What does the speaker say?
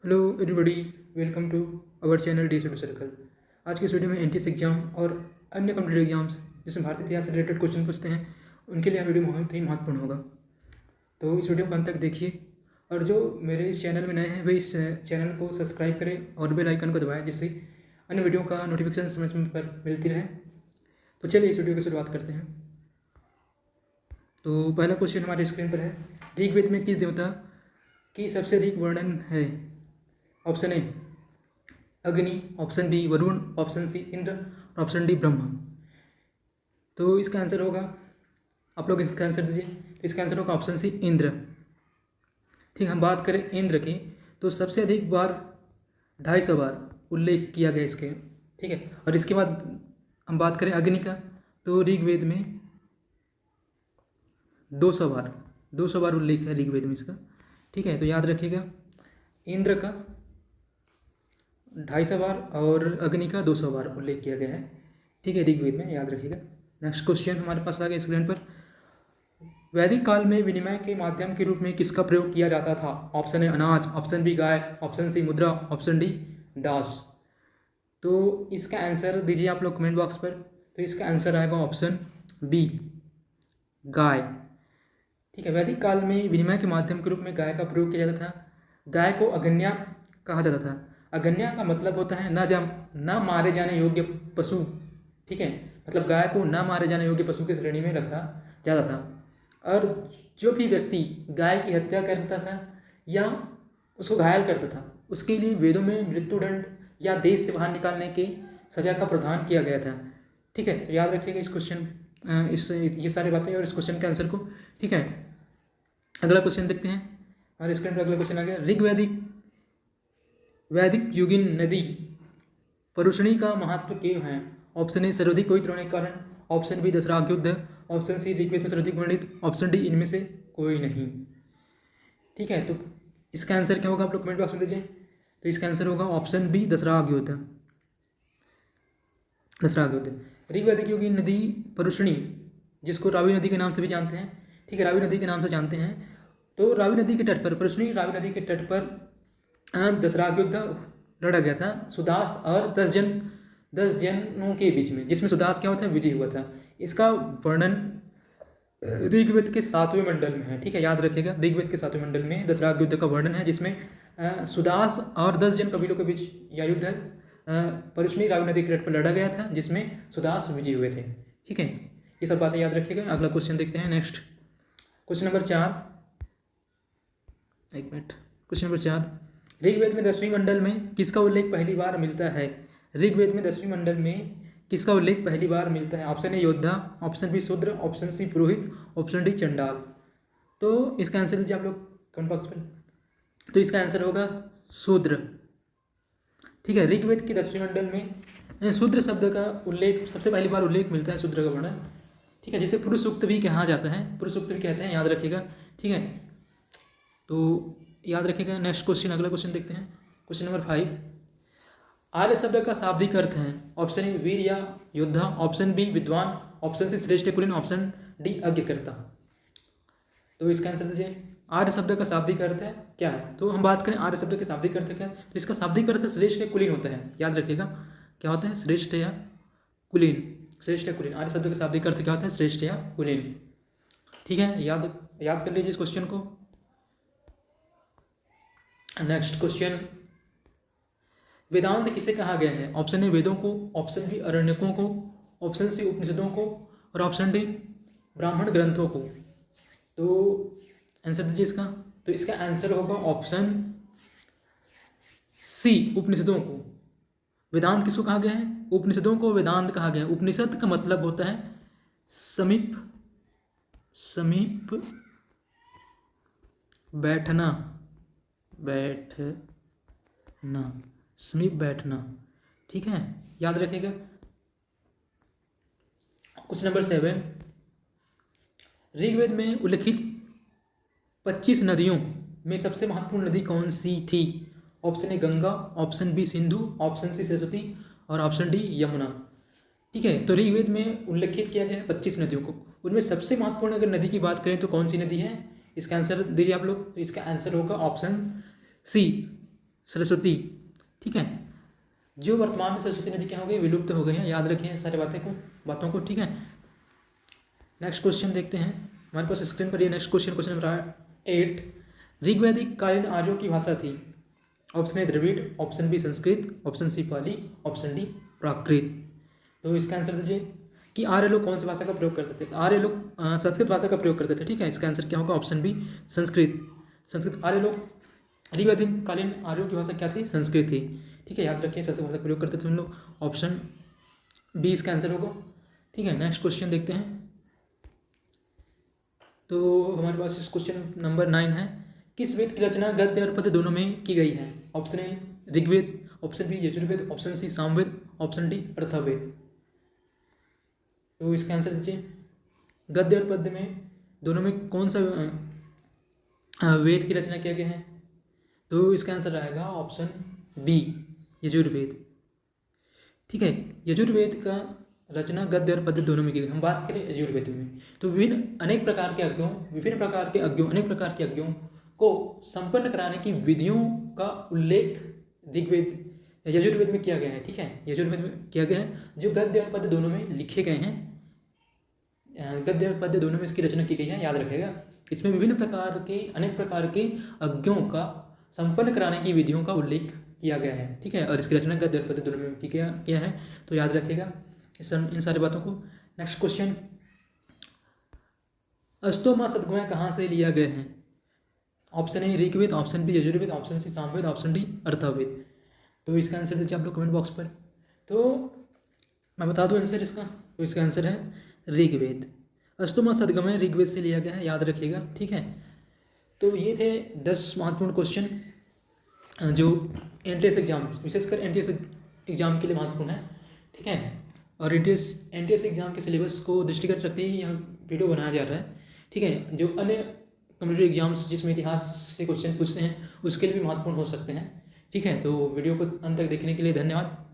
Hello everybody, welcome to our channel D Circle. आज के इस वीडियो में एनटीएस एग्जाम और अन्य कॉम्पिटेटिव एग्जाम्स जिसमें भारतीय इतिहास से रिलेटेड क्वेश्चन पूछते हैं उनके लिए यह वीडियो बहुत ही महत्वपूर्ण होगा। तो इस वीडियो को अंत तक देखिए और जो मेरे इस चैनल में नए हैं वे इस चैनल को सब्सक्राइब करें और बेल आइकन को दबाएं जिससे अन्य वीडियो का नोटिफिकेशन समय समय पर मिलती रहे। तो चलिए इस वीडियो की शुरुआत करते हैं। तो पहला क्वेश्चन हमारे स्क्रीन पर है, ऋग्वेद में किस देवता की सबसे अधिक वर्णन है? Option A Agni, option B Varun, option C Indra और ऑप्शन डी ब्रह्मा। तो इसका आंसर होगा, आप लोग इसका आंसर दीजिए। तो इसका आंसर होगा ऑप्शन सी इंद्र। ठीक, हम बात करें इंद्र की तो सबसे अधिक बार 250 बार उल्लेख किया गया इसके। ठीक है, और इसके बाद हम बात करें अग्नि का तो ऋग्वेद में 200 बार उल्लेख है ऋग्वेद में इसका। ठीक है, तो याद रखिएगा इंद्र का 250 बार और अग्नि का 200 बार उल्लेख किया गया है। ठीक है, ऋग्वेद में, याद रखिएगा। नेक्स्ट क्वेश्चन हमारे पास आ गया स्क्रीन पर, वैदिक काल में विनिमय के माध्यम के रूप में किसका प्रयोग किया जाता था? ऑप्शन ए अनाज, ऑप्शन बी गाय, ऑप्शन सी मुद्रा, ऑप्शन डी दास। तो इसका आंसर दीजिए आप लोग कमेंट बॉक्स पर। तो इसका आंसर आएगा ऑप्शन बी गाय। ठीक है, वैदिक काल में विनिमय के माध्यम के रूप में गाय का प्रयोग किया जाता था। गाय को अगन्या कहा जाता था। अगन्या का मतलब होता है ना मारे जाने योग्य पशु। ठीक है, मतलब गाय को ना मारे जाने योग्य पशु की श्रेणी में रखा जाता था। और जो भी व्यक्ति गाय की हत्या करता था या उसको घायल करता था उसके लिए वेदों में मृत्युदंड या देश से बाहर निकालने के सजा का प्रावधान किया गया था। ठीक है, तो याद रखिएगा इस क्वेश्चन ये सारी बातें और इस क्वेश्चन के आंसर को। ठीक है, अगला क्वेश्चन देखते हैं। हमारे स्क्रीन पर अगला क्वेश्चन आ गया, वैदिक युगीन नदी परुषणी का महत्व क्यों है? ऑप्शन ए सर्वाधिक पवित्र होने के कारण, ऑप्शन बी दशराग युद्ध, ऑप्शन सी ऋग्वेद में सर्वाधिक वर्णित, ऑप्शन डी इनमें से कोई नहीं। ठीक है, तो इसका आंसर क्या होगा आप लोग कमेंट बॉक्स में दीजिए। तो इसका आंसर होगा ऑप्शन बी दशराग युद्ध। ऋग्वैदिक युगीन नदी परुषणी, जिसको रावी नदी के नाम से भी जानते हैं। ठीक है, रावी नदी के नाम से जानते हैं। तो रावी नदी के तट पर, परुषणी रावी नदी के तट पर दशराग युद्ध लड़ा गया था सुदास और 10 जनों के बीच में, जिसमें सुदास क्या होता है, विजय हुआ था। इसका वर्णन ऋग्वेद के 7वें मंडल में है। ठीक है, याद रखिएगा ऋग्वेद के 7वें मंडल में दशराग युद्ध का वर्णन है, जिसमें सुदास और 10 जन कबीलों के बीच यह युद्ध परुषणी रावी नदी के तट पर लड़ा गया था, जिसमें सुदास विजय हुए थे। ठीक है, ये सब बातें याद रखिएगा। अगला क्वेश्चन देखते हैं। नेक्स्ट क्वेश्चन नंबर 4, एक मिनट। क्वेश्चन नंबर 4, ऋग्वेद में 10वीं मंडल में किसका उल्लेख पहली बार मिलता है? ऋग्वेद में 10वीं मंडल में किसका उल्लेख पहली बार मिलता है? ऑप्शन ए योद्धा, ऑप्शन बी शूद्र, ऑप्शन सी पुरोहित, ऑप्शन डी चंडाल। तो इसका आंसर दीजिए आप लोग कमेंट बॉक्स पर। तो इसका आंसर होगा शूद्र। ठीक है, ऋग्वेद के 10वीं मंडल में शूद्र शब्द का उल्लेख सबसे पहली बार उल्लेख मिलता है, शूद्र का वर्णन। ठीक है, जिसे पुरुष सूक्त भी कहा जाता है, पुरुष सूक्त भी कहते हैं, याद रखिएगा। ठीक है, तो याद रखिएगा। नेक्स्ट क्वेश्चन, अगला क्वेश्चन देखते हैं। क्वेश्चन नंबर 5, आर्य शब्द का शाब्दिक अर्थ है? ऑप्शन ए वीर या योद्धा, ऑप्शन बी विद्वान, ऑप्शन सी श्रेष्ठ कुलीन, ऑप्शन डी यज्ञकर्ता। तो इसका आंसर दीजिए। आर्य शब्द का शाब्दिक अर्थ है क्या है? तो हम बात करें आर्य शब्द के शाब्दिक अर्थ क्या है, तो इसका शाब्दिक अर्थ श्रेष्ठ या कुलीन होता है। याद रखिएगा क्या होता है, श्रेष्ठ या कुलीन। श्रेष्ठ या कुलीन, आर्य शब्द का शाब्दिक अर्थ क्या होता है, श्रेष्ठ या कुलीन। ठीक है, याद कर लीजिए इस क्वेश्चन को। नेक्स्ट क्वेश्चन, वेदांत किसे कहा गया है? ऑप्शन ए वेदों को, ऑप्शन बी अरण्यकों को, ऑप्शन सी उपनिषदों को और ऑप्शन डी ब्राह्मण ग्रंथों को। तो आंसर दीजिए इसका। तो इसका आंसर होगा ऑप्शन सी उपनिषदों को। वेदांत किसको कहा गया है? उपनिषदों को वेदांत कहा गया है। उपनिषद का मतलब होता है समीप बैठना, समीप बैठना। ठीक है, याद रखिएगा। क्वेश्चन नंबर 7, ऋग्वेद में उल्लिखित 25 नदियों में सबसे महत्वपूर्ण नदी कौन सी थी? Option A Ganga, option B Sindhu, option C Saraswati और ऑप्शन डी यमुना। ठीक है, तो ऋग्वेद में उल्लेखित किया गया है 25 नदियों को। उनमें सबसे महत्वपूर्ण अगर नदी की बात करें तो कौन सी नदी है? इसका आंसर दीजिए आप लोग। तो इसका आंसर होगा ऑप्शन सी सरस्वती, ठीक है। जो वर्तमान में सरस्वती नदी क्या हो गई, विलुप्त हो गई है, याद रखें सारी बातों को, ठीक है। नेक्स्ट क्वेश्चन देखते हैं हमारे पास स्क्रीन पर ये नेक्स्ट क्वेश्चन नंबर 8। ऋग्वैदिक कालीन आर्यों की भाषा थी। Option A Dravid, option B Sanskrit, option C Pali, option D Prakrit. तो इसका आंसर दीजिए कि आर्य लोग कौन सी भाषा का प्रयोग करते थे। आर्य लोग संस्कृत भाषा का प्रयोग करते थे, ठीक है। इसका आंसर क्या होगा, ऑप्शन बी संस्कृत। आर्य लोग ऋग्वैदिक कालीन आर्यों की भाषा क्या थी, संस्कृत थी, ठीक है। याद रखिए संस्कृत भाषा का प्रयोग करते थे उन लोग, ऑप्शन बी इसका आंसर होगा, ठीक है। नेक्स्ट क्वेश्चन देखते हैं। तो हमारे पास इस क्वेश्चन नंबर 9 है। किस वेद की रचना गद्य और पद्य दोनों में की गई है। Option A Rigveda, option B Yajurveda, option C Samaveda, option D Atharvaveda. तो इसका आंसर दीजिए, गद्य और पद्य में दोनों में कौन सा वेद की रचना किया गया है। तो इसका आंसर रहेगा ऑप्शन बी यजुर्वेद, ठीक है। यजुर्वेद का रचना गद्य और पद्य दोनों में की गई। हम बात करें यजुर्वेद में तो अनेक प्रकार के यज्ञों को संपन्न कराने की विधियों का उल्लेख यजुर्वेद में किया गया है, ठीक है। यजुर्वेद में किया गया है, जो गद्य और पद्य दोनों में लिखे गए हैं। गद्य और पद्य दोनों में इसकी रचना की गई है, याद रखेगा। इसमें अनेक प्रकार के यज्ञों का संपन्न कराने की विधियों का उल्लेख किया गया है, ठीक है। और इसकी रचना गद्य और पद्य दोनों में किया है, तो याद रखेगा इन सारी बातों को। नेक्स्ट क्वेश्चन, अष्टोमा सदगमय कहाँ से लिया गया है। Option A Rigveda, option B Yajurveda, option C Samaveda, option D Atharvaveda. तो इसका आंसर दीजिए आप लोग कमेंट बॉक्स पर। तो मैं बता दूं आंसर इसका, तो इसका आंसर है ऋग्वेद। अष्टोमा सदगमय ऋग्वेद से लिया गया है, याद रखिएगा, ठीक है। तो ये थे 10 महत्वपूर्ण क्वेश्चन जो एनटीएस एग्जाम, विशेषकर एनटीएस एग्जाम के लिए महत्वपूर्ण है, ठीक है। और एनटीएस एग्जाम के सिलेबस को दृष्टिगत रखते ही यह वीडियो बनाया जा रहा है, ठीक है। जो अन्य कॉम्पिटिटिव एग्जाम्स जिसमें इतिहास से क्वेश्चन पूछते हैं उसके लिए भी महत्वपूर्ण हो सकते हैं, ठीक है। तो वीडियो को अंत तक देखने के लिए धन्यवाद।